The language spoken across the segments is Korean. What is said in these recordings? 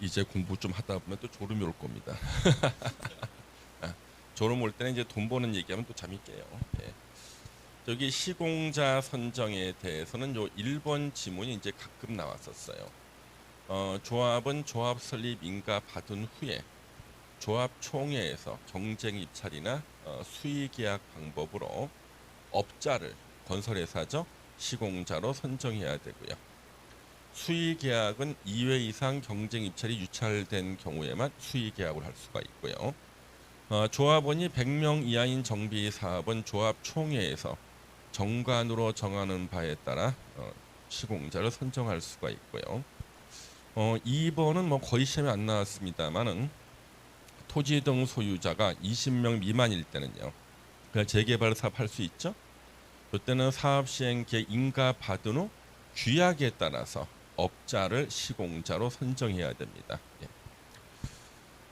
이제 공부 좀 하다 보면 또 졸음이 올 겁니다. 졸음 올 때는 이제 돈 버는 얘기하면 또 잠이 깨요. 예. 저기 시공자 선정에 대해서는 요 1번 지문이 이제 가끔 나왔었어요. 조합은 조합 설립 인가 받은 후에 조합 총회에서 경쟁 입찰이나 수의 계약 방법으로 업자를 건설회사죠 시공자로 선정해야 되고요. 수의 계약은 2회 이상 경쟁 입찰이 유찰된 경우에만 수의 계약을 할 수가 있고요. 조합원이 100명 이하인 정비 사업은 조합 총회에서 정관으로 정하는 바에 따라 시공자를 선정할 수가 있고요. 2번은 뭐 거의 시험에 안 나왔습니다만은 토지 등 소유자가 20명 미만일 때는요. 그냥 재개발 사업 할 수 있죠. 이때는 사업 시행 계획 인가 받은 후 규약에 따라서 업자를 시공자로 선정해야 됩니다. 예.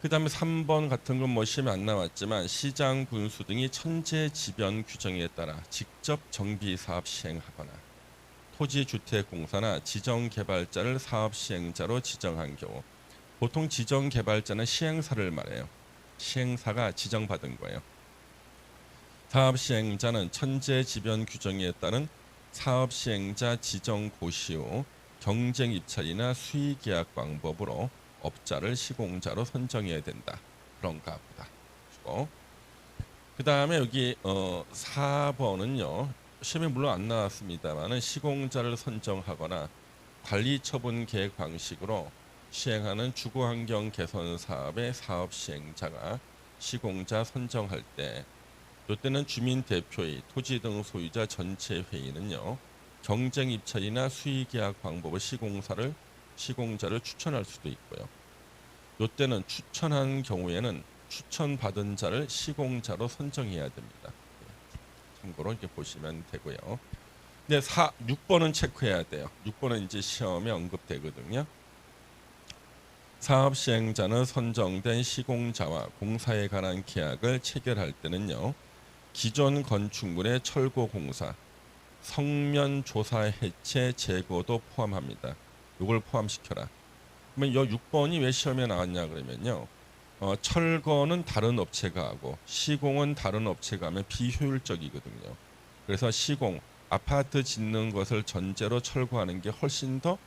그 다음에 3번 같은 건 뭐 시험에 안 나왔지만 시장 군수 등이 천재지변 규정에 따라 직접 정비 사업 시행하거나 토지주택공사나 지정개발자를 사업 시행자로 지정한 경우 보통 지정개발자는 시행사를 말해요. 시행사가 지정받은 거예요. 사업 시행자는 천재지변 규정에 따른 사업 시행자 지정 고시 후 경쟁 입찰이나 수의 계약 방법으로 업자를 시공자로 선정해야 된다. 그런가 보다. 그 다음에 여기 4번은요. 시험에 물론 안 나왔습니다만은 시공자를 선정하거나 관리 처분 계획 방식으로 시행하는 주거환경 개선 사업의 사업 시행자가 시공자 선정할 때 이때는 주민대표의 토지 등 소유자 전체 회의는요. 경쟁 입찰이나 수의 계약 방법의 시공자를 추천할 수도 있고요. 이때는 추천한 경우에는 추천받은 자를 시공자로 선정해야 됩니다. 참고로 이렇게 보시면 되고요. 근데 6번은 체크해야 돼요. 6번은 이제 시험에 언급되거든요. 사업 시행자는 선정된 시공자와 공사에 관한 계약을 체결할 때는요. 기존 건축물의 철거 공사, 성면 조사 해체 제거도 포함합니다. 이걸 포함시켜라. 그러면 이 6번이 왜 시험에 나왔냐 그러면요. 철거는 다른 업체가 하고 시공은 다른 업체가 하면 비효율적이거든요. 그래서 시공, 아파트 짓는 것을 전제로 철거하는 게 훨씬 더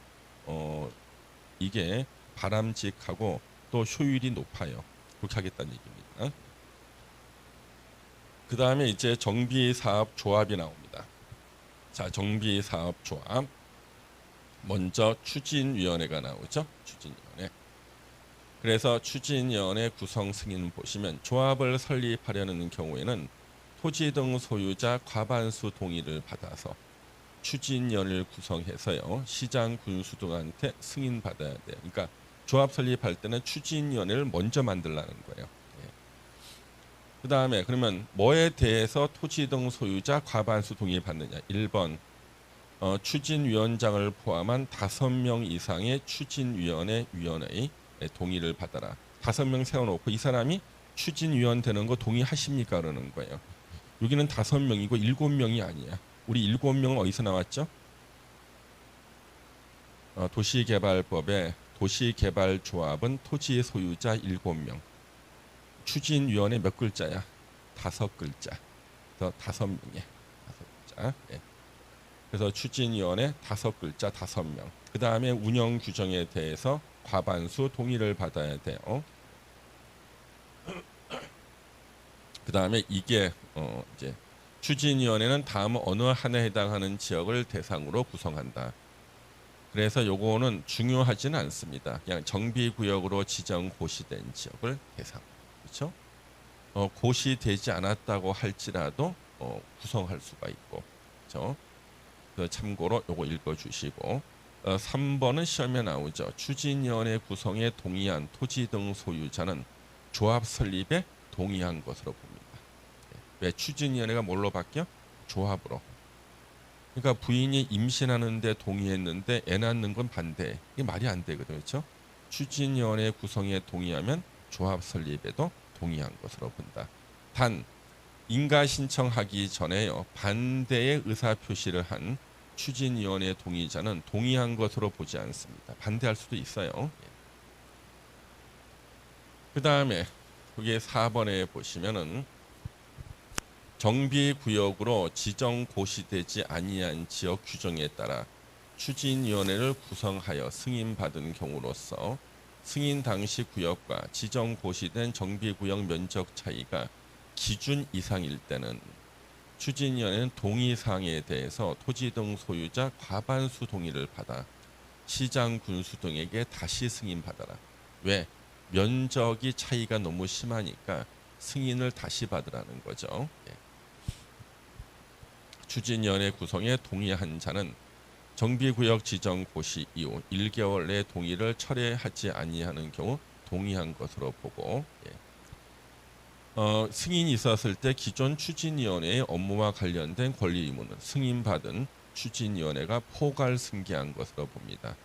이게 바람직하고 또 효율이 높아요. 그렇게 하겠다는 얘기입니다. 그 다음에 이제 정비사업 조합이 나옵니다. 자, 정비사업 조합. 먼저 추진위원회가 나오죠. 추진위원회. 그래서 추진위원회 구성 승인 보시면 조합을 설립하려는 경우에는 토지 등 소유자 과반수 동의를 받아서 추진위원회를 구성해서요. 시장 군수 등한테 승인 받아야 돼요. 그러니까 조합 설립할 때는 추진위원회를 먼저 만들라는 거예요. 그 다음에 그러면 뭐에 대해서 토지 등 소유자 과반수 동의 받느냐. 1번 추진위원장을 포함한 5명 이상의 추진위원회 위원회의 동의를 받아라. 5명 세워놓고 이 사람이 추진위원 되는 거 동의하십니까? 그러는 거예요. 여기는 5명이고 7명이 아니야. 우리 7명은 어디서 나왔죠? 도시개발법에 도시개발조합은 토지 소유자 7명. 추진위원회 몇 글자야? 5글자. 그래서 5명이야. 5글자. 예. 그래서 추진위원회 5글자 5명. 그 다음에 운영 규정에 대해서 과반수 동의를 받아야 돼요. 그 다음에 이게 이제 추진위원회는 다음 어느 한에 해당하는 지역을 대상으로 구성한다. 그래서 요거는 중요하지는 않습니다. 그냥 정비구역으로 지정 고시된 지역을 대상. 그렇죠? 고시되지 않았다고 할지라도 구성할 수가 있고, 그렇죠? 참고로 요거 읽어주시고 3번은 시험에 나오죠. 추진위원회 구성에 동의한 토지 등 소유자는 조합 설립에 동의한 것으로 봅니다. 왜 추진위원회가 뭘로 바뀌어? 조합으로. 그러니까 부인이 임신하는데 동의했는데 애 낳는 건 반대. 이게 말이 안 되거든요. 그렇죠? 추진위원회 구성에 동의하면 조합 설립에도 동의한 것으로 본다. 단 인가 신청하기 전에요. 반대의 의사 표시를 한 추진위원회 동의자는 동의한 것으로 보지 않습니다. 반대할 수도 있어요. 그 다음에 여기 4번에 보시면은 정비구역으로 지정 고시되지 아니한 지역 규정에 따라 추진위원회를 구성하여 승인받은 경우로서 승인 당시 구역과 지정 고시된 정비구역 면적 차이가 기준 이상일 때는 추진위원회는 동의사항에 대해서 토지 등 소유자 과반수 동의를 받아 시장 군수 등에게 다시 승인받아라. 왜? 면적이 차이가 너무 심하니까 승인을 다시 받으라는 거죠. 예. 추진위원회 구성에 동의한 자는 정비구역 지정 고시 이후 1개월 내 동의를 철회하지 아니하는 경우 동의한 것으로 보고, 승인이 있었을 때 기존 추진위원회의 업무와 관련된 권리 의무는 승인받은 추진위원회가 포괄 승계한 것으로 봅니다.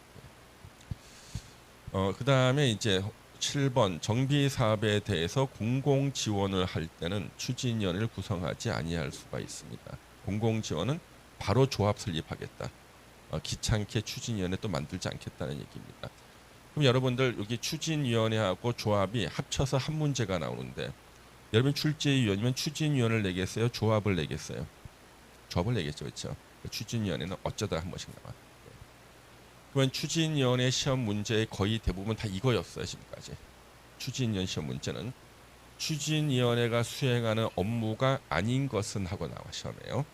그 다음에 이제 7번 정비 사업에 대해서 공공 지원을 할 때는 추진위원회를 구성하지 아니할 수가 있습니다. 공공 지원은 바로 조합 설립하겠다. 귀찮게 추진위원회 또 만들지 않겠다는 얘기입니다. 그럼 여러분들 여기 추진위원회하고 조합이 합쳐서 한 문제가 나오는데 여러분 출제위원이면 추진위원을 내겠어요? 조합을 내겠어요? 조합을 내겠죠, 그렇죠? 추진위원회는 어쩌다 한 번씩 나와. 그러면 추진위원회 시험 문제의 거의 대부분 다 이거였어요, 지금까지. 추진위원 시험 문제는 추진위원회가 수행하는 업무가 아닌 것은 하고 나와 시험에요.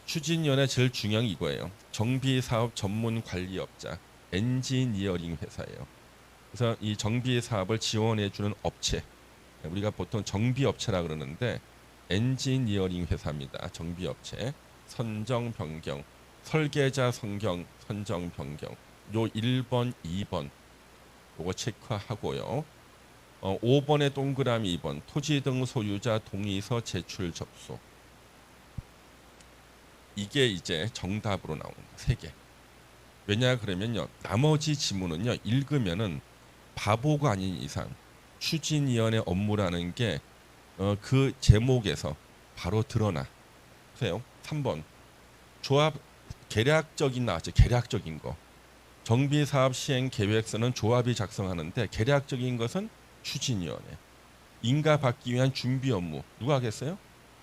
추진위원회 제일 중요한 게 이거예요. 정비사업 전문관리업자, 엔지니어링 회사예요. 그래서 이 정비사업을 지원해주는 업체, 우리가 보통 정비업체라 그러는데 엔지니어링 회사입니다. 정비업체, 선정 변경, 설계자 선정 변경, 요 1번, 2번 요거 체크하고요. 5번의 동그라미 2번 토지 등 소유자 동의서 제출 접수. 이게 이제 정답으로 나옵니다. 3개. 왜냐 그러면요. 나머지 지문은요. 읽으면은 바보가 아닌 이상 추진위원회 업무라는 게 그 제목에서 바로 드러나. 보세요. 3번. 조합 계략적인 나왔죠. 계략적인 거. 정비사업 시행 계획서는 조합이 작성하는데 계략적인 것은 추진위원회. 인가 받기 위한 준비 업무 누가 하겠어요?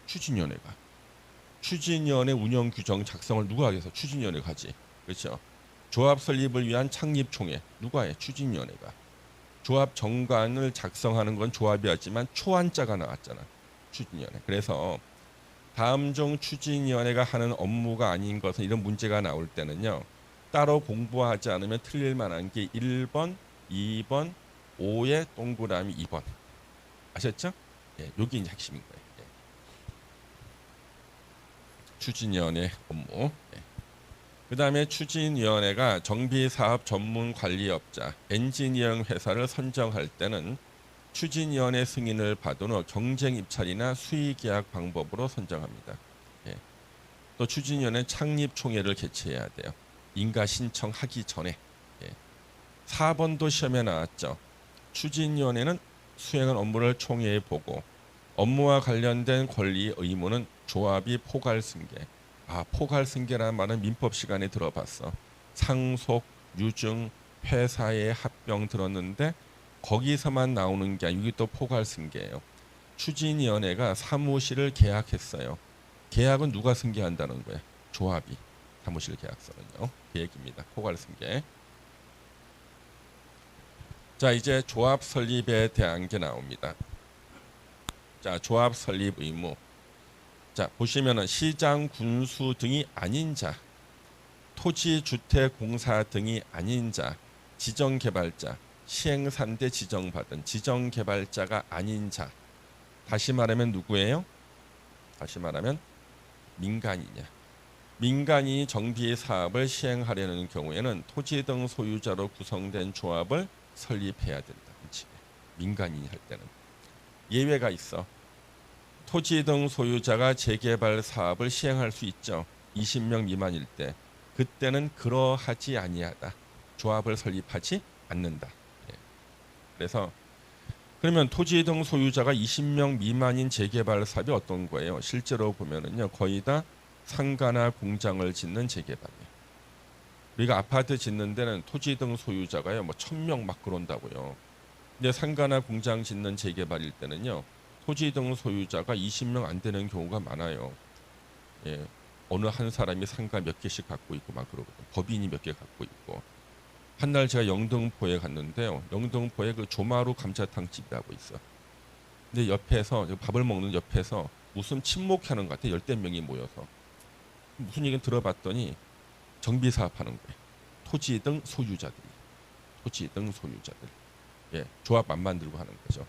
추진위원회가. 추진위원회 운영 규정 작성을 누가 하겠어? 추진위원회가 하지. 그렇죠? 조합 설립을 위한 창립총회 누가 해? 추진위원회가. 조합 정관을 작성하는 건 조합이 하지만 초안자가 나왔잖아. 추진위원회. 그래서 다음 중 추진위원회가 하는 업무가 아닌 것은 이런 문제가 나올 때는요. 따로 공부하지 않으면 틀릴 만한 게 1번, 2번, 5의 동그라미 2번. 아셨죠? 예, 여기 이제 핵심인 거예요. 예. 추진위원회 업무. 예. 그 다음에 추진위원회가 정비사업 전문관리업자, 엔지니어링 회사를 선정할 때는 추진위원회 승인을 받은 후 경쟁입찰이나 수의계약 방법으로 선정합니다. 예. 또 추진위원회 창립총회를 개최해야 돼요. 인가 신청하기 전에. 예. 4번도 시험에 나왔죠. 추진위원회는 수행한 업무를 총회에 보고 업무와 관련된 권리 의무는 조합이 포괄승계. 포괄승계라는 말은 민법 시간에 들어봤어. 상속, 유증, 회사의 합병 들었는데 거기서만 나오는 게 아니고 이게 또 포괄승계예요. 추진위원회가 사무실을 계약했어요. 계약은 누가 승계한다는 거예요? 조합이. 사무실 계약서는요. 그 얘기입니다. 포괄승계. 자, 이제 조합 설립에 대한 게 나옵니다. 자, 조합 설립 의무. 자, 보시면은 시장 군수 등이 아닌 자, 토지주택공사 등이 아닌 자, 지정개발자, 시행산대 지정받은 지정개발자가 아닌 자. 다시 말하면 누구예요? 다시 말하면 민간인이야. 민간인이 정비 사업을 시행하려는 경우에는 토지 등 소유자로 구성된 조합을 설립해야 된다. 민간인이 할 때는 예외가 있어. 토지 등 소유자가 재개발 사업을 시행할 수 있죠. 20명 미만일 때. 그때는 그러하지 아니하다. 조합을 설립하지 않는다. 예. 그래서 그러면 토지 등 소유자가 20명 미만인 재개발 사업이 어떤 거예요? 실제로 보면은요. 거의 다 상가나 공장을 짓는 재개발이에요. 우리가 아파트 짓는 데는 토지 등 소유자가요. 뭐 1000명 막 그런다고요. 근데 상가나 공장 짓는 재개발일 때는요. 토지 등 소유자가 20명 안 되는 경우가 많아요. 예. 어느 한 사람이 상가 몇 개씩 갖고 있고 막 그러거든. 법인이 몇 개 갖고 있고. 한 날 제가 영등포에 갔는데요. 영등포에 그 조마루 감자탕 집이라고 있어. 근데 옆에서 밥을 먹는 옆에서 무슨 친목하는 것 같아. 열댓 명이 모여서. 무슨 얘기 들어봤더니 정비 사업하는 거예요. 토지 등 소유자들이. 토지 등 소유자들. 예, 조합 안 만들고 하는 거죠.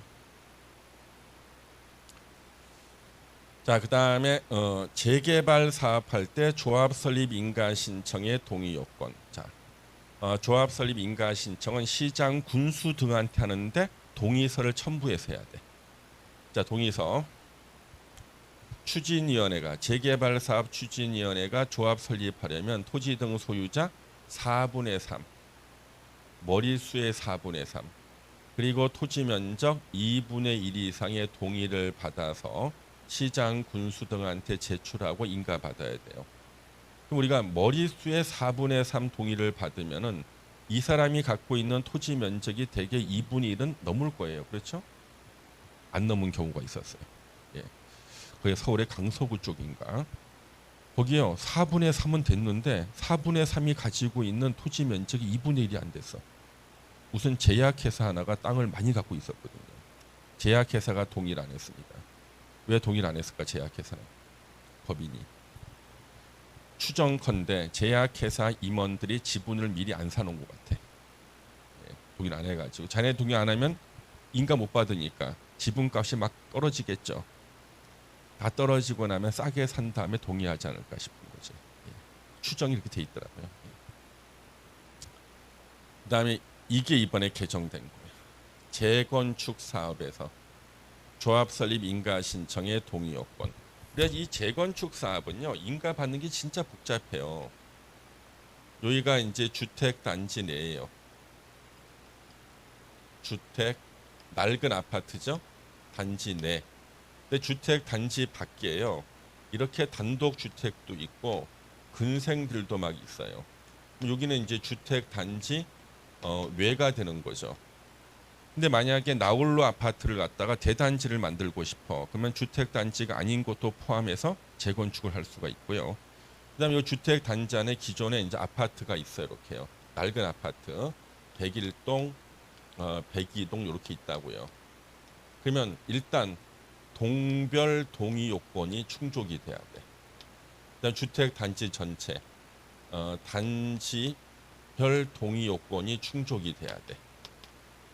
자, 그다음에 재개발 사업할 때 조합 설립 인가 신청의 동의 요건. 자, 조합 설립 인가 신청은 시장 군수 등한테 하는데 동의서를 첨부해서 해야 돼. 자, 동의서. 추진위원회가 재개발 사업 추진위원회가 조합 설립하려면 토지 등 소유자 4분의 3, 머릿수의 4분의 3, 그리고 토지 면적 2분의 1 이상의 동의를 받아서 시장 군수 등한테 제출하고 인가받아야 돼요. 그럼 우리가 머릿수의 4분의 3 동의를 받으면은 이 사람이 갖고 있는 토지 면적이 대개 2분의 1은 넘을 거예요. 그렇죠? 안 넘은 경우가 있었어요. 예. 그게 서울의 강서구 쪽인가? 거기요. 4분의 3은 됐는데 4분의 3이 가지고 있는 토지 면적이 2분의 1이 안 됐어. 무슨 제약회사 하나가 땅을 많이 갖고 있었거든요. 제약회사가 동의를 안 했습니다. 왜 동의를 안 했을까? 제약회사는 법인이 추정컨대 제약회사 임원들이 지분을 미리 안 사놓은 것 같아. 예, 동의를 안 해가지고 자네 동의 안 하면 인가 못 받으니까 지분값이 막 떨어지겠죠. 다 떨어지고 나면 싸게 산 다음에 동의하지 않을까 싶은 거죠. 예, 추정이 이렇게 돼 있더라고요. 예. 그다음에 이게 이번에 개정된 거예요. 재건축 사업에서 조합 설립 인가 신청의 동의 요건. 그래서 이 재건축 사업은요 인가 받는 게 진짜 복잡해요. 여기가 이제 주택 단지 내예요. 주택 낡은 아파트죠. 단지 내. 근데 주택 단지 밖에요. 이렇게 단독 주택도 있고 근생들도 막 있어요. 여기는 이제 주택 단지 외가 되는 거죠. 근데 만약에 나홀로 아파트를 갖다가 대단지를 만들고 싶어. 그러면 주택 단지가 아닌 것도 포함해서 재건축을 할 수가 있고요. 그다음에 이 주택 단지 안에 기존에 이제 아파트가 있어요. 이렇게요. 낡은 아파트 101동, 102동 이렇게 있다고요. 그러면 일단 동별 동의 요건이 충족이 돼야 돼. 그다음 주택 단지 전체 단지별 동의 요건이 충족이 돼야 돼.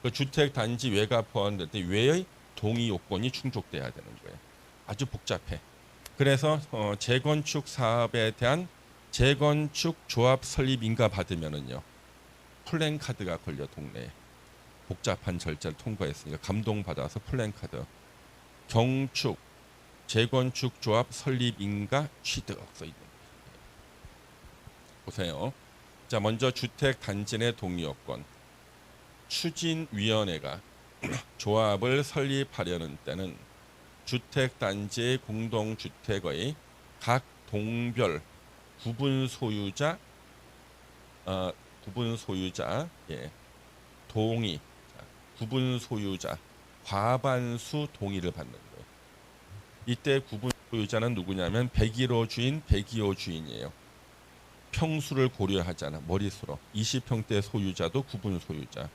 그 주택 단지 외가 포함될 때 외의 동의 요건이 충족돼야 되는 거예요. 아주 복잡해. 그래서 재건축 사업에 대한 재건축 조합 설립 인가 받으면은요 플랜카드가 걸려 동네에. 복잡한 절차를 통과했으니까 감동받아서 플랜카드. 경축 재건축 조합 설립 인가 취득 써 있는 거예요. 보세요. 자, 먼저 주택 단지 내 동의 요건. 추진위원회가 조합을 설립하려는 때는 주택 단지의 공동주택의 각 동별 구분 소유자 예, 동의, 구분 소유자 과반수 동의를 받는 거예요. 이때 구분 소유자는 누구냐면 101호 주인, 102호 주인이에요. 평수를 고려하잖아. 머릿수로 20평대 소유자도 구분 소유자,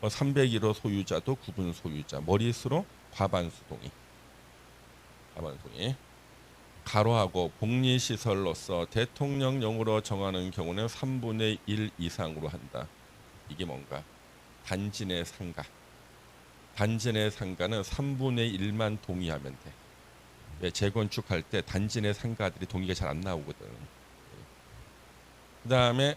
301호 소유자도 구분 소유자, 머릿수로 과반수 동의. 과반수 동의. 가로하고 복리시설로서 대통령령으로 정하는 경우는 3분의 1 이상으로 한다. 이게 뭔가? 단지 내 상가. 단지 내 상가는 3분의 1만 동의하면 돼. 왜? 재건축할 때 단지 내 상가들이 동의가 잘 안 나오거든. 그 다음에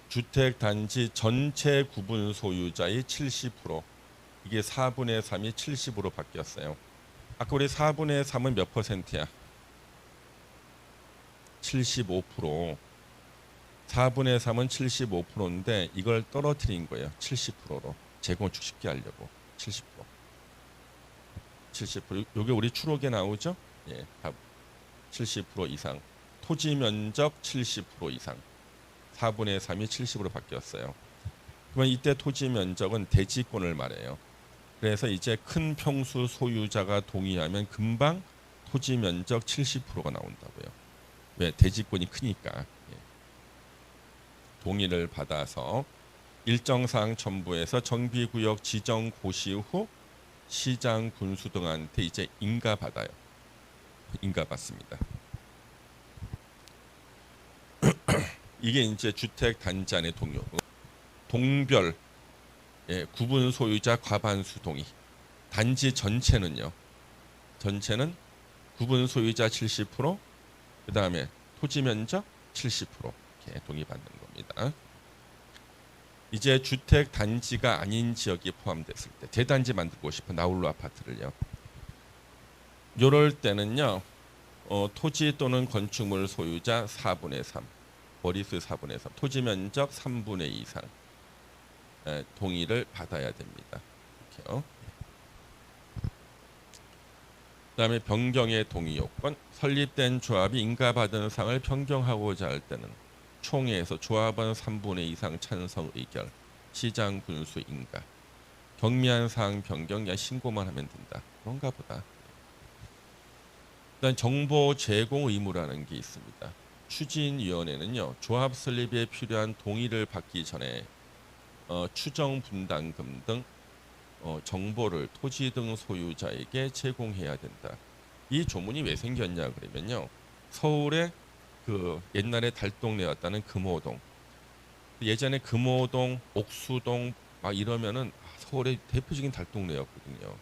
주택 단지 전체 구분 소유자의 70%, 이게 4분의 3이 70으로 바뀌었어요. 아까 우리 4분의 3은 몇 퍼센트야? 75%. 4분의 3은 75%인데 이걸 떨어뜨린 거예요. 70%로. 재건축 쉽게 하려고. 70%. 70%. 요게 우리 추록에 나오죠? 예, 답. 70% 이상. 토지 면적 70% 이상. 4분의 3이 70으로 바뀌었어요. 그럼 그러면 이때 토지 면적은 대지권을 말해요. 그래서 이제 큰 평수 소유자가 동의하면 금방 토지 면적 70%가 나온다고요. 왜? 대지권이 크니까. 예. 동의를 받아서 일정 사항 첨부해서 정비구역 지정 고시 후 시장 군수 등한테 이제 인가받아요. 인가받습니다. 이게 이제 주택 단지 안의 동요. 동별 예, 구분 소유자 과반수 동의. 단지 전체는요. 전체는 구분 소유자 70%, 그다음에 토지 면적 70% 이렇게 동의받는 겁니다. 이제 주택 단지가 아닌 지역이 포함됐을 때 대단지 만들고 싶은 나홀로 아파트를요. 이럴 때는요. 토지 또는 건축물 소유자 4분의 3, 월리수 4분의 3, 토지 면적 3분의 2 이상 동의를 받아야 됩니다. 이렇게요. 그다음에 변경의 동의 요건, 설립된 조합이 인가받은 사항을 변경하고자 할 때는 총회에서 조합원 3분의 2 이상 찬성 의결, 시장 군수 인가, 경미한 사항 변경 그냥 신고만 하면 된다. 그런가 보다. 일단 정보 제공 의무라는 게 있습니다. 추진위원회는요, 조합 설립에 필요한 동의를 받기 전에 추정 분담금 등 정보를 토지 등 소유자에게 제공해야 된다. 이 조문이 왜 생겼냐 그러면요, 서울에 그 옛날에 달동네였다는 금호동, 예전에 금호동, 옥수동 막 이러면은 서울의 대표적인 달동네였거든요.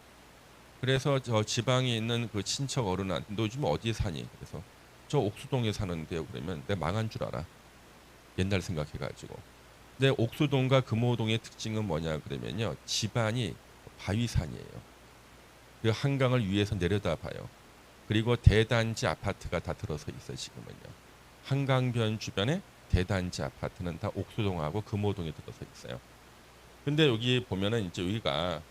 그래서 저 지방에 있는 그 친척 어른한테 너 요즘 어디 사니? 그래서 저 옥수동에 사는데요. 그러면 내가 망한 줄 알아. 옛날 생각해가지고. 근데 옥수동과 금호동의 특징은 뭐냐 그러면요, 집안이 바위산이에요. 그 한강을 위에서 내려다 봐요. 그리고 대단지 아파트가 다 들어서 있어요. 지금은요. 한강변 주변에 대단지 아파트는 다 옥수동하고 금호동에 들어서 있어요. 근데 여기 보면은 이제 여기가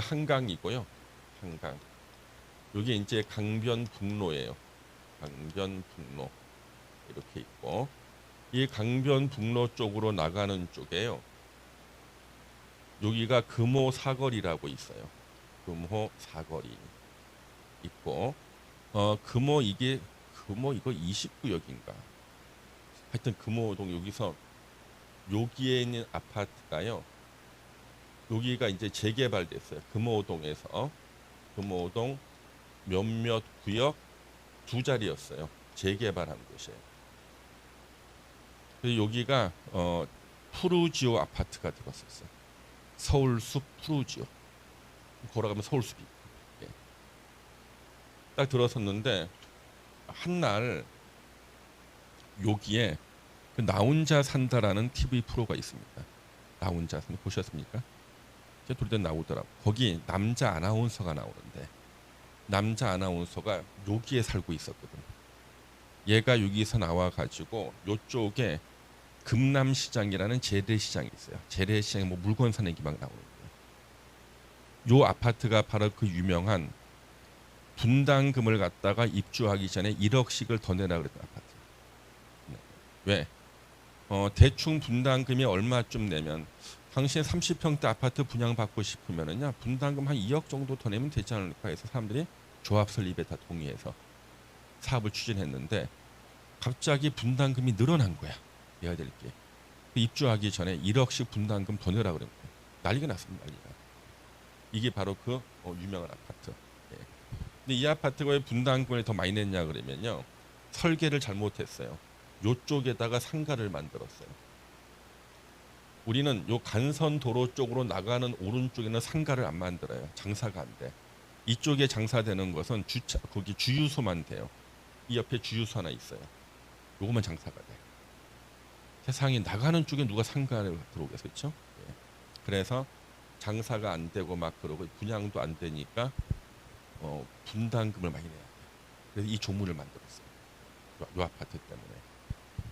한강이고요. 한강. 여기 이제 강변북로예요. 강변북로 이렇게 있고, 이 강변북로 쪽으로 나가는 쪽에요. 여기가 금호 사거리라고 있어요. 금호 사거리 있고, 금호 이거 29역인가. 하여튼 금호동 여기에 있는 아파트가요. 여기가 이제 재개발됐어요. 금호동에서 금호동 몇몇 구역 두 자리였어요. 재개발한 곳이에요. 그래서 여기가 푸르지오 아파트가 들었었어요. 서울숲 푸르지오. 걸어가면 서울숲이 있고. 예. 딱 들어섰는데 한날 여기에 그 나 혼자 산다라는 TV 프로가 있습니다. 나 혼자 산다 보셨습니까? 제가 돌때 나오더라고. 거기 남자 아나운서가 나오는데, 남자 아나운서가 여기에 살고 있었거든. 얘가 여기서 나와가지고 요쪽에 금남시장이라는 재래시장이 있어요. 재래시장에 뭐 물건 사는 게 막 나오는 거예요. 요 아파트가 바로 그 유명한 분담금을 갖다가 입주하기 전에 1억씩을 더 내라 그랬던 아파트. 왜? 대충 분담금이 얼마쯤 내면, 당시에 30평대 아파트 분양받고 싶으면은요, 분담금 한 2억 정도 더 내면 되지 않을까 해서 사람들이 조합 설립에 다 동의해서 사업을 추진했는데, 갑자기 분담금이 늘어난 거야. 내야 될 게. 입주하기 전에 1억씩 분담금 더 내라 그런 거야. 난리가 났습니다. 난리가. 이게 바로 그 유명한 아파트. 예. 근데 이 아파트가 왜 분담금을 더 많이 냈냐 그러면요, 설계를 잘못했어요. 요쪽에다가 상가를 만들었어요. 우리는 요 간선 도로 쪽으로 나가는 오른쪽에는 상가를 안 만들어요. 장사가 안 돼. 이쪽에 장사되는 것은 거기 주유소만 돼요. 이 옆에 주유소 하나 있어요. 요거만 장사가 돼. 세상에 나가는 쪽에 누가 상가를 들어오겠어, 그렇죠? 예. 그래서 장사가 안 되고 막 그러고 분양도 안 되니까 분담금을 많이 내야 돼. 그래서 이 조문을 만들었어요. 요 아파트 때문에.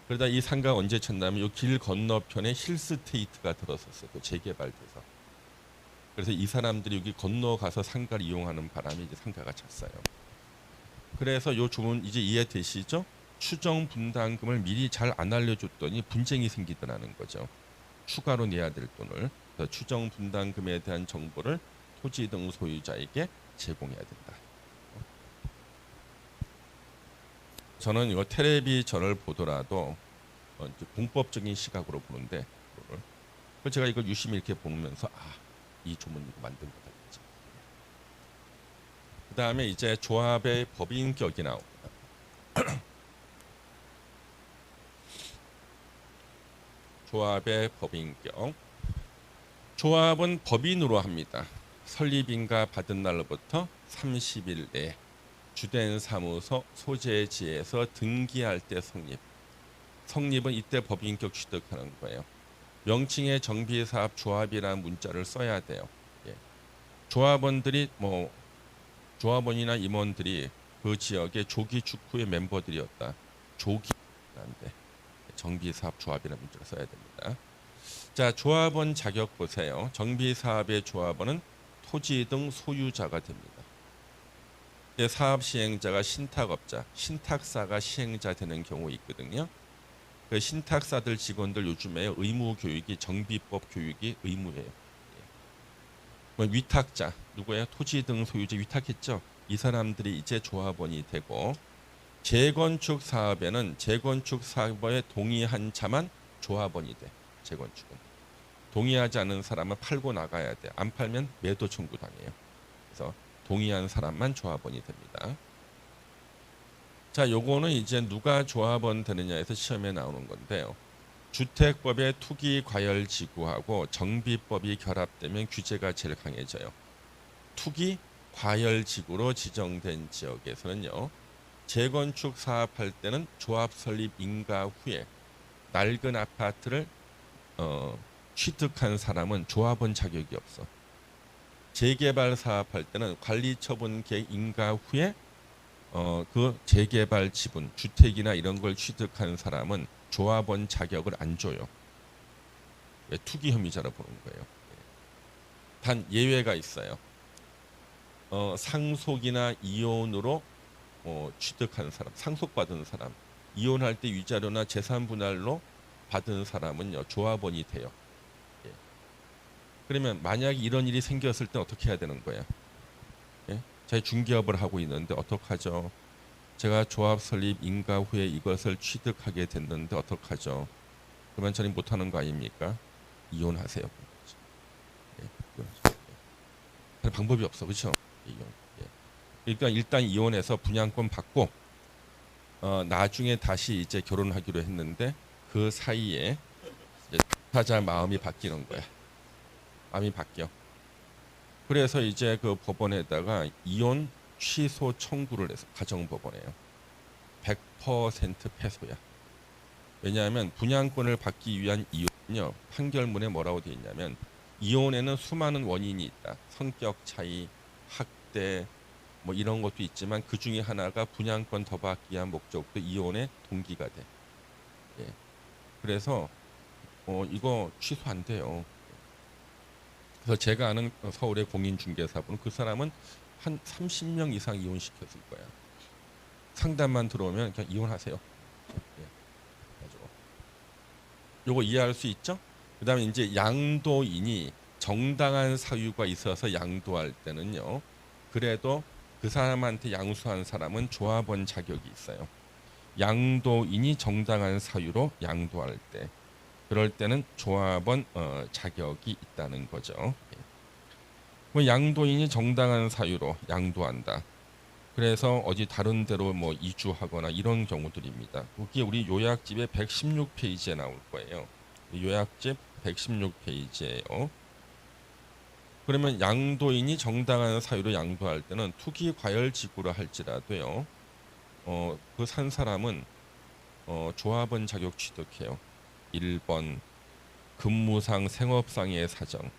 그러다 이 상가가 언제 쳤냐면 요 길 건너편에 힐스테이트가 들어섰어요. 또 재개발돼서. 그래서 이 사람들이 여기 건너가서 상가를 이용하는 바람에 이제 상가가 찼어요. 그래서 요 조문 이제 이해되시죠? 추정 분담금을 미리 잘 안 알려줬더니 분쟁이 생기더라는 거죠. 추가로 내야 될 돈을. 그래서 추정 분담금에 대한 정보를 토지 등 소유자에게 제공해야 된다. 저는 이거 텔레비전을 보더라도 이제 공법적인 시각으로 보는데, 그래서 제가 이걸 유심히 이렇게 보면서 이 조문 이거 만든 거다. 그 다음에 이제 조합의 법인격이 나옵니다. 조합의 법인격. 조합은 법인으로 합니다. 설립인가 받은 날로부터 30일 내에 주된 사무소 소재지에서 등기할 때 성립. 성립은 이때 법인격 취득하는 거예요. 명칭에 정비사업 조합이라는 문자를 써야 돼요. 예. 조합원들이 조합원이나 임원들이 그 지역의 조기 축구의 멤버들이었다. 조기인데 정비사업 조합이라는 문자를 써야 됩니다. 자, 조합원 자격 보세요. 정비사업의 조합원은 토지 등 소유자가 됩니다. 사업 시행자가 신탁업자, 신탁사가 시행자 되는 경우 있거든요. 그 신탁사들 직원들 요즘에 의무 교육이 정비법 교육이 의무예요. 위탁자 누구예요? 토지 등 소유자 위탁했죠. 이 사람들이 이제 조합원이 되고, 재건축 사업에는 재건축 사업에 동의한 자만 조합원이 돼. 재건축은 동의하지 않은 사람은 팔고 나가야 돼. 안 팔면 매도 청구 당해요. 그래서 동의한 사람만 조합원이 됩니다. 자, 요거는 이제 누가 조합원 되느냐에서 시험에 나오는 건데요. 주택법의 투기 과열 지구하고 정비법이 결합되면 규제가 제일 강해져요. 투기 과열 지구로 지정된 지역에서는요, 재건축 사업할 때는 조합 설립 인가 후에 낡은 아파트를 취득한 사람은 조합원 자격이 없어. 재개발 사업할 때는 관리처분 계획 인가 후에 그 재개발 지분, 주택이나 이런 걸 취득한 사람은 조합원 자격을 안 줘요. 왜? 투기 혐의자로 보는 거예요. 단 예외가 있어요. 상속이나 이혼으로 취득한 사람, 상속받은 사람, 이혼할 때 위자료나 재산 분할로 받은 사람은요, 조합원이 돼요. 예. 그러면 만약에 이런 일이 생겼을 때 어떻게 해야 되는 거예요? 예? 제가 중개업을 하고 있는데 어떡하죠? 제가 조합 설립 인가 후에 이것을 취득하게 됐는데 어떡하죠? 그러면 저는 못하는 거 아닙니까? 이혼하세요. 예, 이혼하세요. 방법이 없어, 그렇죠? 이혼. 예. 그러니까 일단 이혼해서 분양권 받고 나중에 다시 이제 결혼하기로 했는데 그 사이에 이제 타자 마음이 바뀌는 거야. 마음이 바뀌어. 그래서 이제 그 법원에다가 이혼 취소 청구를 해서 가정법원에요. 100% 패소야. 왜냐하면 분양권을 받기 위한 이혼은요, 판결문에 뭐라고 되어 있냐면 이혼에는 수많은 원인이 있다. 성격 차이, 학대, 뭐 이런 것도 있지만 그 중에 하나가 분양권 더 받기 위한 목적도 이혼의 동기가 돼. 예. 그래서 이거 취소 안 돼요. 그래서 제가 아는 서울의 공인중개사분은 그 사람은 한 30명 이상 이혼시켰을 거야. 상담만 들어오면 그냥 이혼하세요. 예. 요거 이해할 수 있죠? 그다음에 이제 양도인이 정당한 사유가 있어서 양도할 때는요, 그래도 그 사람한테 양수한 사람은 조합원 자격이 있어요. 양도인이 정당한 사유로 양도할 때, 그럴 때는 조합원 자격이 있다는 거죠. 뭐 양도인이 정당한 사유로 양도한다. 그래서 어디 다른 데로 뭐 이주하거나 이런 경우들입니다. 여기 우리 요약집의 116페이지에 나올 거예요. 요약집 116페이지예요. 그러면 양도인이 정당한 사유로 양도할 때는 투기 과열 지구라 할지라도요, 그 산 사람은 조합원 자격 취득해요. 1번 근무상 생업상의 사정,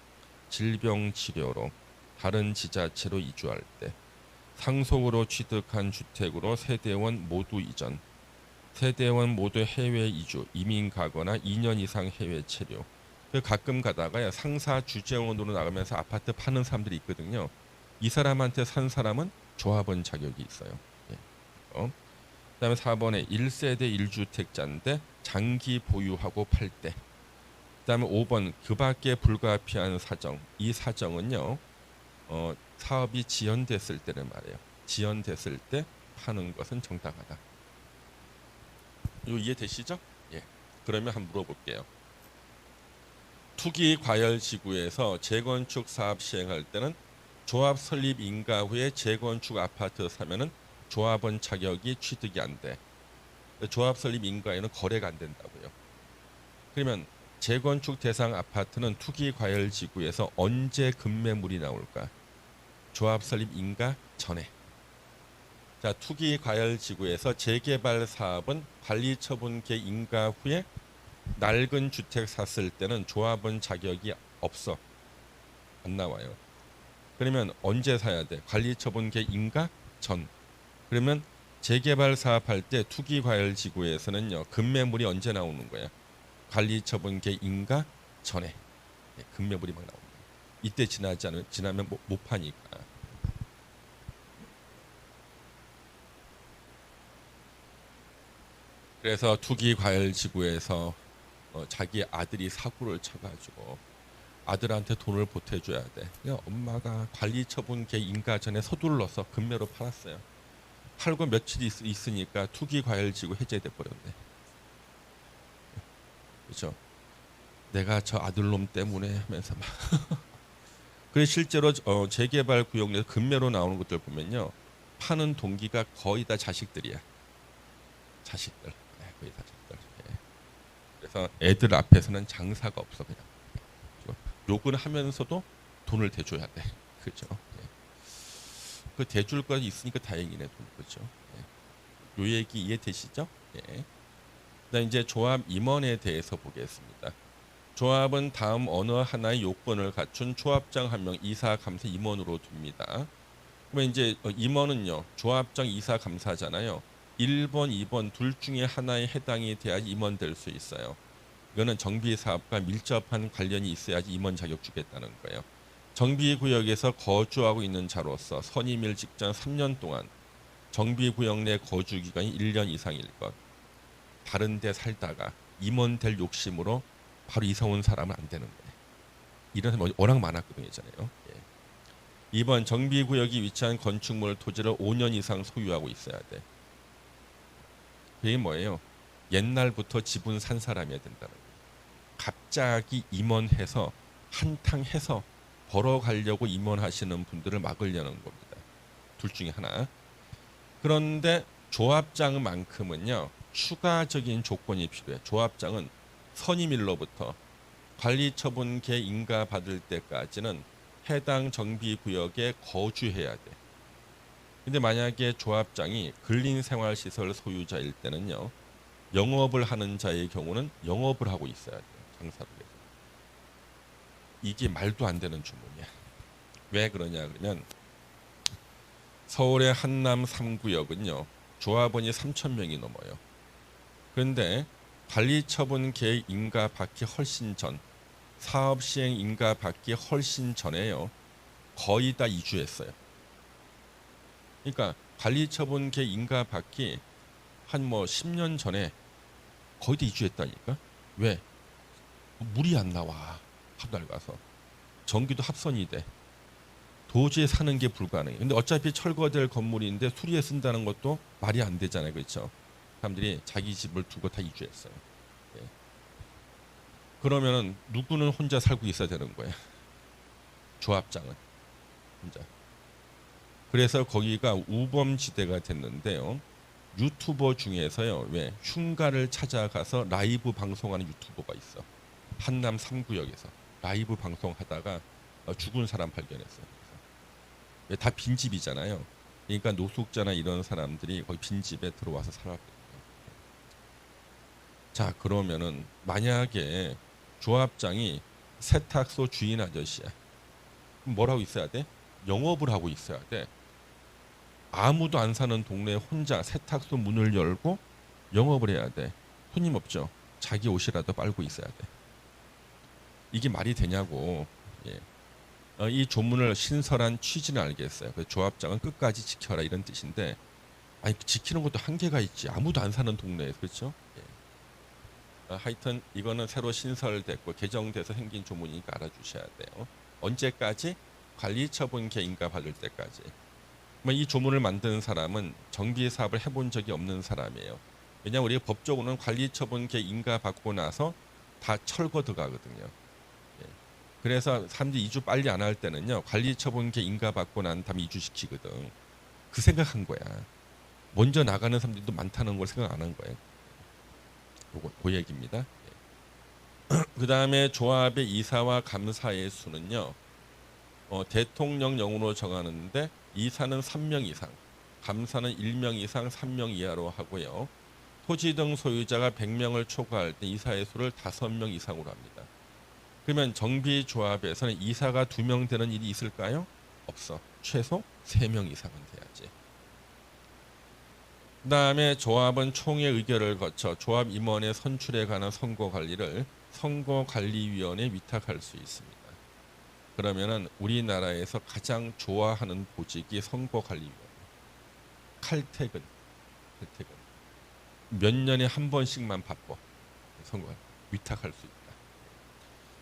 질병 치료로 다른 지자체로 이주할 때, 상속으로 취득한 주택으로 세대원 모두 이전, 세대원 모두 해외 이주, 이민 가거나 2년 이상 해외 체류. 가끔 가다가 상사 주재원으로 나가면서 아파트 파는 사람들이 있거든요. 이 사람한테 산 사람은 조합원 자격이 있어요. 예. 그다음에 4번에 1세대 1주택자인데 장기 보유하고 팔 때. 그다음에 5번 그 밖에 불가피한 사정. 이 사정은요. 사업이 지연됐을 때를 말해요. 지연됐을 때 파는 것은 정당하다. 이거 이해되시죠? 예. 그러면 한번 물어볼게요. 투기 과열 지구에서 재건축 사업 시행할 때는 조합 설립 인가 후에 재건축 아파트 사면은 조합원 자격이 취득이 안 돼. 조합 설립 인가에는 거래가 안 된다고요. 그러면 재건축 대상 아파트는 투기 과열 지구에서 언제 급매물이 나올까? 조합 설립 인가 전에. 자, 투기 과열 지구에서 재개발 사업은 관리 처분계 인가 후에 낡은 주택 샀을 때는 조합원 자격이 없어. 안 나와요. 그러면 언제 사야 돼? 관리 처분계 인가 전. 그러면 재개발 사업할 때 투기 과열 지구에서는요. 급매물이 언제 나오는 거야? 관리 처분계 인가 전에. 네, 급매물이 막 나옵니다. 이때 지나면 못 파니까. 그래서 투기 과열 지구에서 자기 아들이 사고를 쳐가지고 아들한테 돈을 보태줘야 돼. 엄마가 관리 처분계 인가 전에 서둘러서 급매로 팔았어요. 팔고 며칠 있으니까 투기 과열 지구 해제돼 버렸네. 그렇죠? 내가 저 아들놈 때문에 하면서 막. 그래 실제로 재개발 구역 내에서 급매로 나오는 것들 보면요. 파는 동기가 거의 다 자식들이야. 자식들. 네, 거의 다 자식들. 네. 그래서 애들 앞에서는 장사가 없어 그냥. 욕은 하면서도 돈을 대줘야 돼. 그렇죠? 네. 그 대줄 거 있으니까 다행이네 돈. 그렇죠? 네. 요 얘기 이해되시죠? 네. 그다음 이제 조합 임원에 대해서 보겠습니다. 조합은 다음 어느 하나의 요건을 갖춘 조합장 1명, 이사, 감사, 임원으로 둡니다. 그러면 이제 임원은요. 조합장, 이사, 감사잖아요. 1번, 2번 둘 중에 하나에 해당이 돼야지 임원 될 수 있어요. 이거는 정비 사업과 밀접한 관련이 있어야지 임원 자격 주겠다는 거예요. 정비구역에서 거주하고 있는 자로서 선임일 직전 3년 동안 정비구역 내 거주 기간이 1년 이상일 것. 다른 데 살다가 임원 될 욕심으로 바로 이사 온 사람은 안 되는 거예요. 이런 사람이 워낙 많았거든요. 예. 2번 정비구역이 위치한 건축물 토지를 5년 이상 소유하고 있어야 돼. 그게 뭐예요? 옛날부터 지분 산 사람이어야 된다는 거예요. 갑자기 임원해서 한탕해서 벌어가려고 임원하시는 분들을 막으려는 겁니다. 둘 중에 하나. 그런데 조합장만큼은요. 추가적인 조건이 필요해요. 조합장은 선임일로부터 관리처분계 인가 받을 때까지는 해당 정비구역에 거주해야 돼. 근데 만약에 조합장이 근린생활시설 소유자일 때는요. 영업을 하는 자의 경우는 영업을 하고 있어야 돼요. 장사를 해서. 이게 말도 안 되는 주문이야. 왜 그러냐 그러면 서울의 한남 3구역은요. 조합원이 3,000명이 넘어요. 그런데 관리처분 계획 인가 받기 훨씬 전, 사업 시행 인가 받기 훨씬 전에요. 거의 다 이주했어요. 그러니까 관리처분 계획 인가 받기 한 10년 전에 거의 다 이주했다니까. 왜? 물이 안 나와. 합달 가서 전기도 합선이 돼. 도저히 사는 게 불가능해. 근데 어차피 철거될 건물인데 수리에 쓴다는 것도 말이 안 되잖아요, 그렇죠? 사람들이 자기 집을 두고 다 이주했어요. 예. 그러면은 누구는 혼자 살고 있어야 되는 거야. 조합장은 혼자. 그래서 거기가 우범지대가 됐는데요. 유튜버 중에서요, 왜 흉가를 찾아가서 라이브 방송하는 유튜버가 있어. 한남 3구역에서 라이브 방송하다가 죽은 사람 발견했어요. 다 빈집이잖아요. 그러니까 노숙자나 이런 사람들이 거기 빈집에 들어와서 살았거든요. 자, 그러면은 만약에 조합장이 세탁소 주인 아저씨야. 그럼 뭐라고 있어야 돼? 영업을 하고 있어야 돼. 아무도 안 사는 동네에 혼자 세탁소 문을 열고 영업을 해야 돼. 손님 없죠. 자기 옷이라도 빨고 있어야 돼. 이게 말이 되냐고. 예. 이 조문을 신설한 취지는 알겠어요. 그 조합장은 끝까지 지켜라 이런 뜻인데 아니 지키는 것도 한계가 있지. 아무도 안 사는 동네에서 그렇죠? 하여튼 이거는 새로 신설됐고 개정돼서 생긴 조문이니까 알아주셔야 돼요. 언제까지? 관리처분 개인가 받을 때까지. 이 조문을 만드는 사람은 정비 사업을 해본 적이 없는 사람이에요. 왜냐하면 우리가 법적으로는 관리처분 개인가 받고 나서 다 철거 들어가거든요. 예. 그래서 사람들이 이주 빨리 안 할 때는요, 관리처분 개인가 받고 난 다음에 이주시키거든. 그 생각한 거야. 먼저 나가는 사람들도 많다는 걸 생각 안 한 거예요. 요거 그 얘기입니다. 그 다음에 조합의 이사와 감사의 수는요, 대통령령으로 정하는데 이사는 3명 이상, 감사는 1명 이상 3명 이하로 하고요. 토지 등 소유자가 100명을 초과할 때 이사의 수를 5명 이상으로 합니다. 그러면 정비조합에서는 이사가 2명 되는 일이 있을까요? 없어. 최소 3명 이상은 돼야지. 그 다음에 조합은 총회 의결을 거쳐 조합 임원의 선출에 관한 선거 관리를 선거관리위원회에 위탁할 수 있습니다. 그러면은 우리나라에서 가장 좋아하는 보직이 선거관리위원회. 칼퇴근. 몇 년에 한 번씩만 바꿔. 선거 위탁할 수 있다.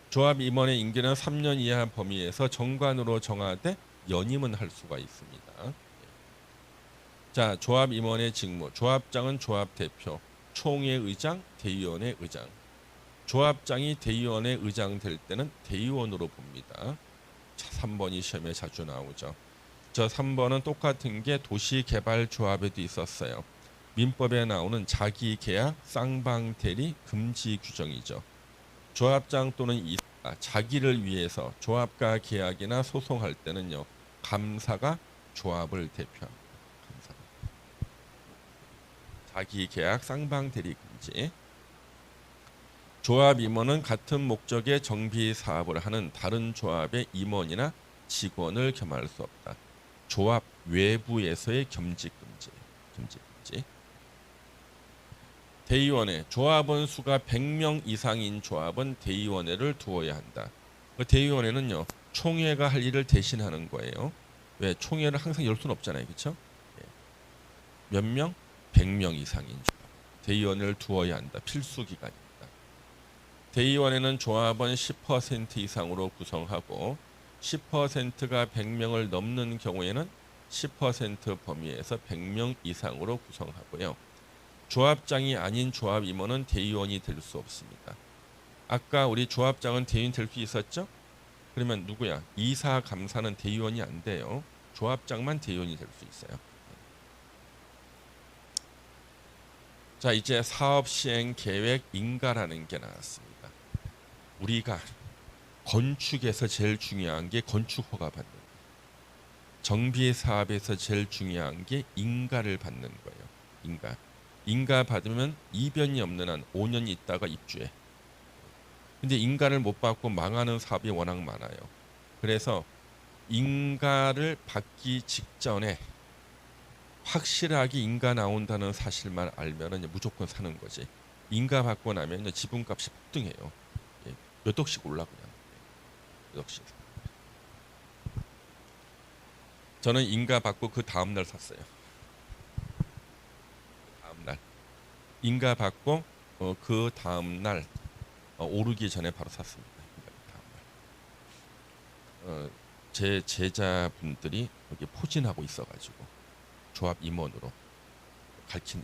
조합 임원의 임기는 3년 이하 범위에서 정관으로 정하되 연임은 할 수가 있습니다. 자, 조합 임원의 직무. 조합장은 조합 대표, 총회 의장, 대의원의 의장. 조합장이 대의원의 의장 될 때는 대의원으로 봅니다. 자, 3번이 시험에 자주 나오죠. 저 3번은 똑같은 게 도시개발조합에도 있었어요. 민법에 나오는 자기계약, 쌍방대리 금지 규정이죠. 조합장 또는 이사가 자기를 위해서 조합과 계약이나 소송할 때는요, 감사가 조합을 대표합니다. 감사. 자기계약, 쌍방대리 금지. 조합 임원은 같은 목적의 정비 사업을 하는 다른 조합의 임원이나 직원을 겸할 수 없다. 조합 외부에서의 겸직 금지. 대의원회. 조합원 수가 100명 이상인 조합은 대의원회를 두어야 한다. 그 대의원회는요, 총회가 할 일을 대신하는 거예요. 왜? 총회를 항상 열 수는 없잖아요, 그렇죠? 몇 명? 100명 이상인 조합. 대의원회를 두어야 한다. 필수 기간입니다. 대의원회는 조합원 10% 이상으로 구성하고 10%가 100명을 넘는 경우에는 10% 범위에서 100명 이상으로 구성하고요. 조합장이 아닌 조합 임원은 대의원이 될 수 없습니다. 아까 우리 조합장은 대의원 될 수 있었죠? 그러면 누구야? 이사, 감사는 대의원이 안 돼요. 조합장만 대의원이 될 수 있어요. 자, 이제 사업 시행 계획 인가라는 게 나왔습니다. 우리가 건축에서 제일 중요한 게 건축 허가 받는 거예요. 정비 사업에서 제일 중요한 게 인가를 받는 거예요. 인가 받으면 이변이 없는 한 5년 있다가 입주해. 근데 인가를 못 받고 망하는 사업이 워낙 많아요. 그래서 인가를 받기 직전에 확실하게 인가 나온다는 사실만 알면은 무조건 사는 거지. 인가 받고 나면 지분값이 폭등해요. 몇 억씩 올라 그냥. 몇 억씩. 저는 인가 받고 그 다음 날 샀어요. 다음 날. 인가 받고 그 다음 날 오르기 전에 바로 샀습니다. 다음 날. 제 제자분들이 여기 포진하고 있어가지고 조합 임원으로 갈킨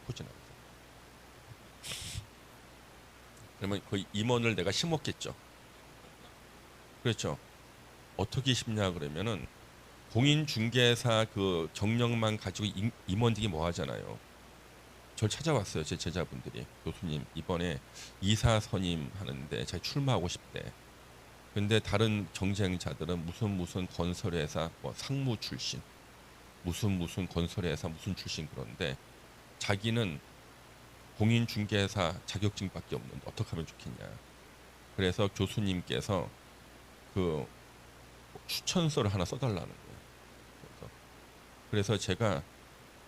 포진하고 있어요. 그러면 그 임원을 내가 심었겠죠. 그렇죠. 어떻게 심냐 그러면은 공인중개사 그 경력만 가지고 임원들이 뭐 하잖아요. 절 찾아왔어요. 제 제자분들이. 교수님 이번에 이사 선임 하는데 제가 출마하고 싶대. 근데 다른 경쟁자들은 무슨 건설회사 뭐 상무 출신, 무슨 건설회사 무슨 출신 그런데 자기는 공인중개사 자격증밖에 없는데 어떻게 하면 좋겠냐. 그래서 교수님께서 그 추천서를 하나 써달라는 거예요. 그래서 제가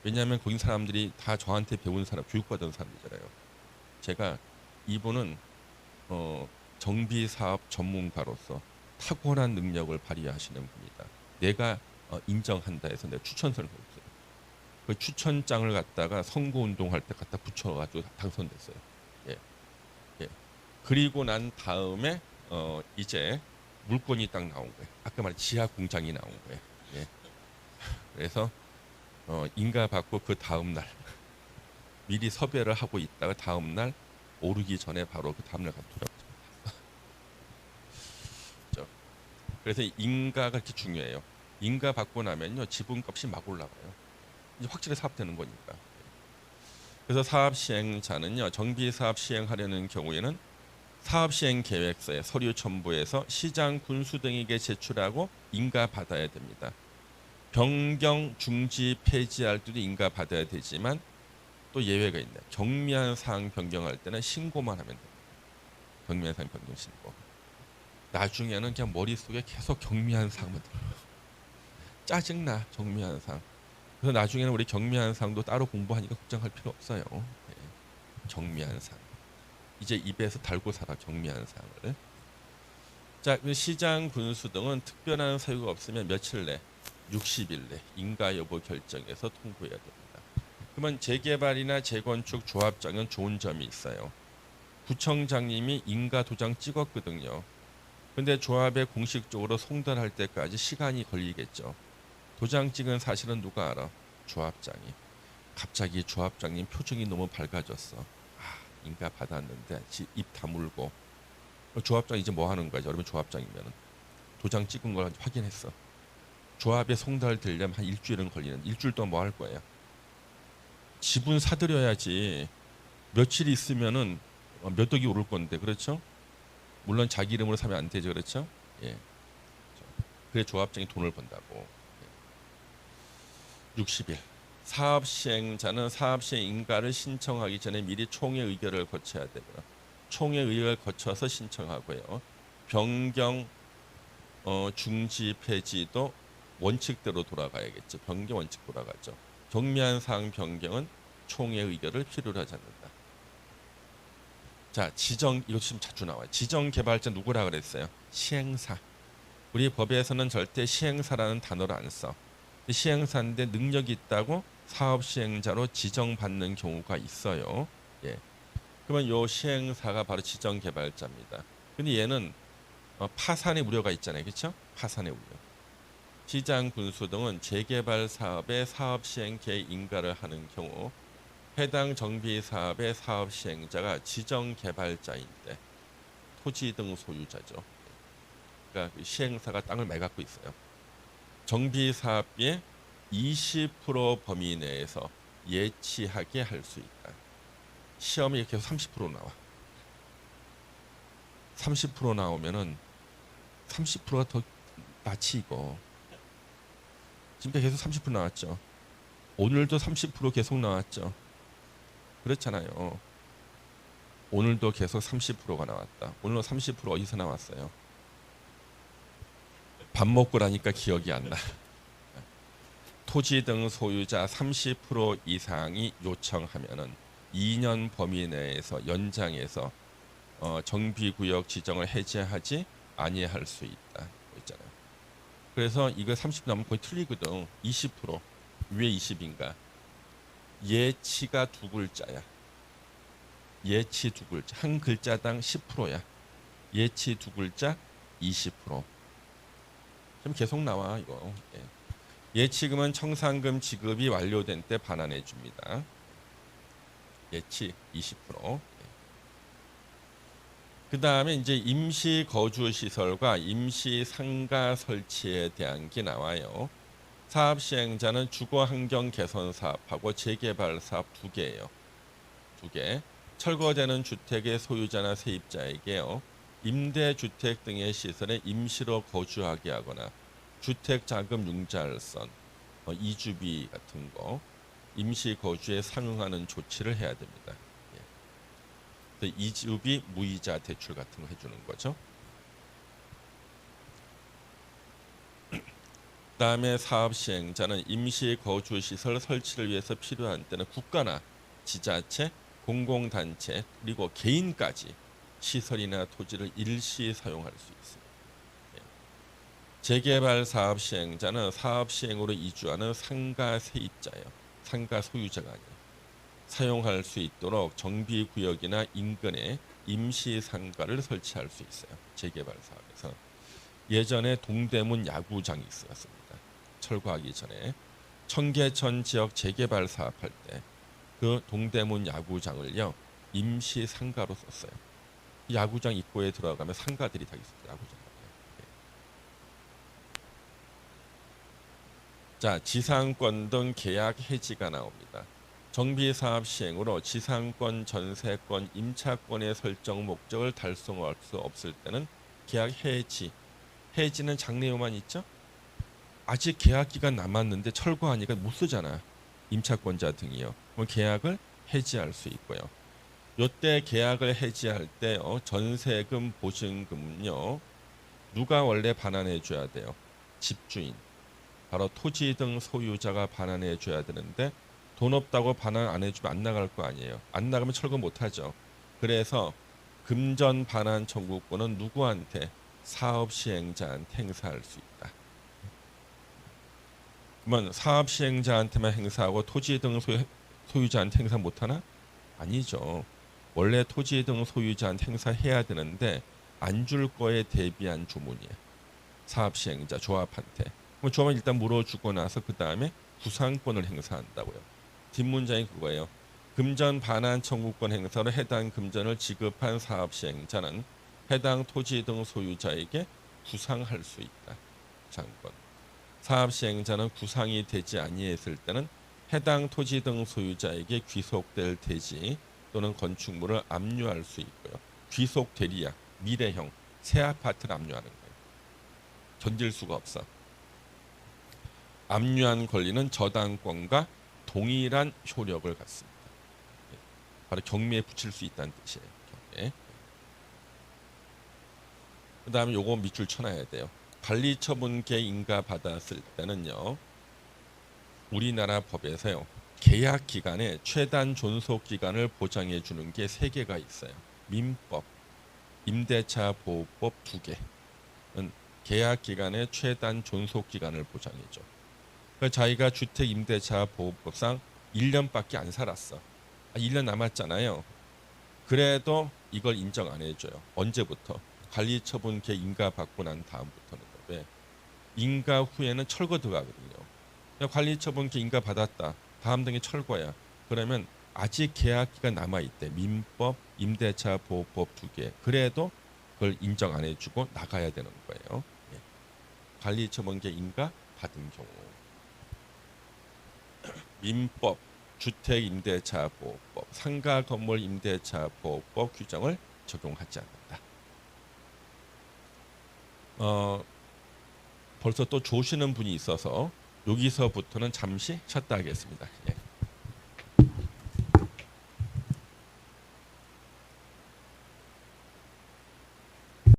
왜냐하면 거기 사람들이 다 저한테 배운 사람, 교육받은 사람이잖아요. 제가 이분은 정비 사업 전문가로서 탁월한 능력을 발휘하시는 분이다. 내가 인정한다 해서 내가 추천서를 보냈어요. 그 추천장을 갖다가 선거운동할 때 갖다 붙여가지고 당선됐어요. 예, 예. 그리고 난 다음에 이제 물건이 딱 나온 거예요. 아까 말한 지하 공장이 나온 거예요. 예. 그래서 인가 받고 그 다음 날 미리 섭외를 하고 있다가 다음 날 오르기 전에 바로 그 다음 날 돌아왔죠. 그래서 인가가 그렇게 중요해요. 인가 받고 나면요 지분값이 막 올라가요. 이제 확실히 사업되는 거니까. 그래서 사업 시행자는요 정비 사업 시행하려는 경우에는 사업 시행 계획서에 서류 첨부해서 시장 군수 등에게 제출하고 인가 받아야 됩니다. 변경 중지 폐지할 때도 인가 받아야 되지만 또 예외가 있네. 경미한 사항 변경할 때는 신고만 하면 됩니다. 경미한 사항 변경 신고. 나중에는 그냥 머릿속에 계속 경미한 사항만 들어요. 짜증나 경미한 사항. 그래서 나중에는 우리 경미한 사항도 따로 공부하니까 걱정할 필요 없어요. 네. 경미한 사항. 이제 입에서 달고 살아 경미한 사항을. 자, 시장 군수 등은 특별한 사유가 없으면 며칠 내 60일 내 인가 여부 결정해서 통보해야 됩니다. 그러면 재개발이나 재건축 조합장은 좋은 점이 있어요. 구청장님이 인가 도장 찍었거든요. 근데 조합에 공식적으로 송달할 때까지 시간이 걸리겠죠. 도장 찍은 사실은 누가 알아? 조합장이. 갑자기 조합장님 표정이 너무 밝아졌어. 아, 인가 받았는데 입 다물고. 조합장 이제 뭐 하는 거야? 여러분 조합장이면 도장 찍은 걸 확인했어. 조합에 송달되려면 한 일주일은 걸리는. 일주일 동안 뭐 할 거야? 지분 사들여야지. 며칠 있으면은 몇 억이 오를 건데, 그렇죠? 물론 자기 이름으로 사면 안 되죠, 그렇죠? 예. 그래 조합장이 돈을 번다고. 60일. 사업 시행자는 사업 시행 인가를 신청하기 전에 미리 총회 의결을 거쳐야 되고요. 총회 의결을 거쳐서 신청하고요. 변경, 중지, 폐지도 원칙대로 돌아가야겠죠. 변경 원칙 돌아가죠. 경미한 사항 변경은 총회 의결을 필요로 하지 않는다. 자, 지정 이거 지금 자주 나와요. 지정 개발자 누구라 그랬어요? 시행사. 우리 법에서는 절대 시행사라는 단어를 안 써. 시행사인데 능력이 있다고 사업 시행자로 지정받는 경우가 있어요. 예. 그러면 요 시행사가 바로 지정 개발자입니다. 근데 얘는 파산의 우려가 있잖아요. 그렇죠? 파산의 우려. 시장 군수 등은 재개발 사업의 사업 시행 계획 인가를 하는 경우 해당 정비 사업의 사업 시행자가 지정 개발자인데 토지 등 소유자죠. 그러니까 시행사가 땅을 매갖고 있어요. 정비 사업비의 20% 범위 내에서 예치하게 할 수 있다. 시험이 계속 30% 나와. 30% 나오면은 30%가 더 낫지 이거. 지금 계속 30% 나왔죠. 오늘도 30% 계속 나왔죠. 그렇잖아요. 오늘도 계속 30%가 나왔다. 오늘 30% 어디서 나왔어요? 밥 먹고 나니까 기억이 안 나. 토지 등 소유자 30% 이상이 요청하면은 2년 범위 내에서 연장해서 정비구역 지정을 해제하지 아니할 수 있다. 있잖아요. 그래서 이거 30 나면 거의 틀리거든. 20%. 왜 20인가? 예치가 두 글자야. 예치 두 글자. 한 글자당 10%야. 예치 두 글자 20%. 좀 계속 나와 이거. 예. 예치금은 청산금 지급이 완료된 때 반환해 줍니다. 예치 20%. 그 다음에 이제 임시 거주 시설과 임시 상가 설치에 대한 게 나와요. 사업 시행자는 주거 환경 개선 사업하고 재개발 사업 두 개예요. 두 개. 철거되는 주택의 소유자나 세입자에게요. 임대주택 등의 시설에 임시로 거주하게 하거나 주택 자금 융자할선, 이주비 같은 거 임시 거주에 상응하는 조치를 해야 됩니다. 예. 이주비 무이자 대출 같은 거 해주는 거죠. 그다음에 사업 시행자는 임시 거주 시설 설치를 위해서 필요한 때는 국가나 지자체, 공공단체 그리고 개인까지 시설이나 토지를 일시 사용할 수 있습니다. 재개발 사업 시행자는 사업 시행으로 이주하는 상가 세입자예요. 상가 소유자가 아니라 사용할 수 있도록 정비구역이나 인근에 임시 상가를 설치할 수 있어요. 재개발 사업에서. 예전에 동대문 야구장이 있었습니다. 철거하기 전에 청계천 지역 재개발 사업할 때 그 동대문 야구장을요 임시 상가로 썼어요. 야구장 입구에 들어가면 상가들이 다 있었어요. 야구장. 자, 지상권 등 계약 해지가 나옵니다. 정비사업 시행으로 지상권, 전세권, 임차권의 설정 목적을 달성할 수 없을 때는 계약 해지. 해지는 장래요만 있죠? 아직 계약 기간 남았는데 철거하니까 못 쓰잖아. 임차권자 등이요. 그럼 계약을 해지할 수 있고요. 요때 계약을 해지할 때 전세금, 보증금은요. 누가 원래 반환해 줘야 돼요? 집주인. 바로 토지 등 소유자가 반환해 줘야 되는데 돈 없다고 반환 안 해주면 안 나갈 거 아니에요. 안 나가면 철거 못 하죠. 그래서 금전 반환 청구권은 누구한테? 사업 시행자한테 행사할 수 있다. 그러면 사업 시행자한테만 행사하고 토지 등 소유자한테 행사 못 하나? 아니죠. 원래 토지 등 소유자한테 행사해야 되는데 안 줄 거에 대비한 조문이에요. 사업 시행자 조합한테. 그럼 조합은 일단 물어주고 나서 그 다음에 구상권을 행사한다고요. 뒷문장이 그거예요. 금전 반환 청구권 행사로 해당 금전을 지급한 사업 시행자는 해당 토지 등 소유자에게 구상할 수 있다. 구상권. 사업 시행자는 구상이 되지 아니했을 때는 해당 토지 등 소유자에게 귀속될 대지 또는 건축물을 압류할 수 있고요. 귀속되리야 미래형 새 아파트를 압류하는 거예요. 견딜 수가 없어. 압류한 권리는 저당권과 동일한 효력을 갖습니다. 바로 경매에 붙일 수 있다는 뜻이에요. 경매. 그 다음에 요거 밑줄 쳐놔야 돼요. 관리처분계 인가 받았을 때는요. 우리나라 법에서요. 계약 기간에 최단 존속 기간을 보장해 주는 게 3개가 있어요. 민법, 임대차 보호법 2개는 계약 기간의 최단 존속 기간을 보장해 줘. 그러니까 자기가 주택 임대차 보호법상 1년밖에 안 살았어. 1년 남았잖아요. 그래도 이걸 인정 안 해줘요. 언제부터? 관리처분계 인가 받고 난 다음부터는. 왜? 인가 후에는 철거 들어가거든요. 관리처분계 인가 받았다. 다음 등에 철거야. 그러면 아직 계약 기간 남아 있대. 민법, 임대차 보호법 2개. 그래도 그걸 인정 안 해주고 나가야 되는 거예요. 관리처분계 인가 받은 경우. 민법, 주택임대차 보호법, 상가 건물 임대차 보호법 규정을 적용하지 않는다. 벌써 또 조시는 분이 있어서 여기서부터는 잠시 쉬었다 하겠습니다. 예.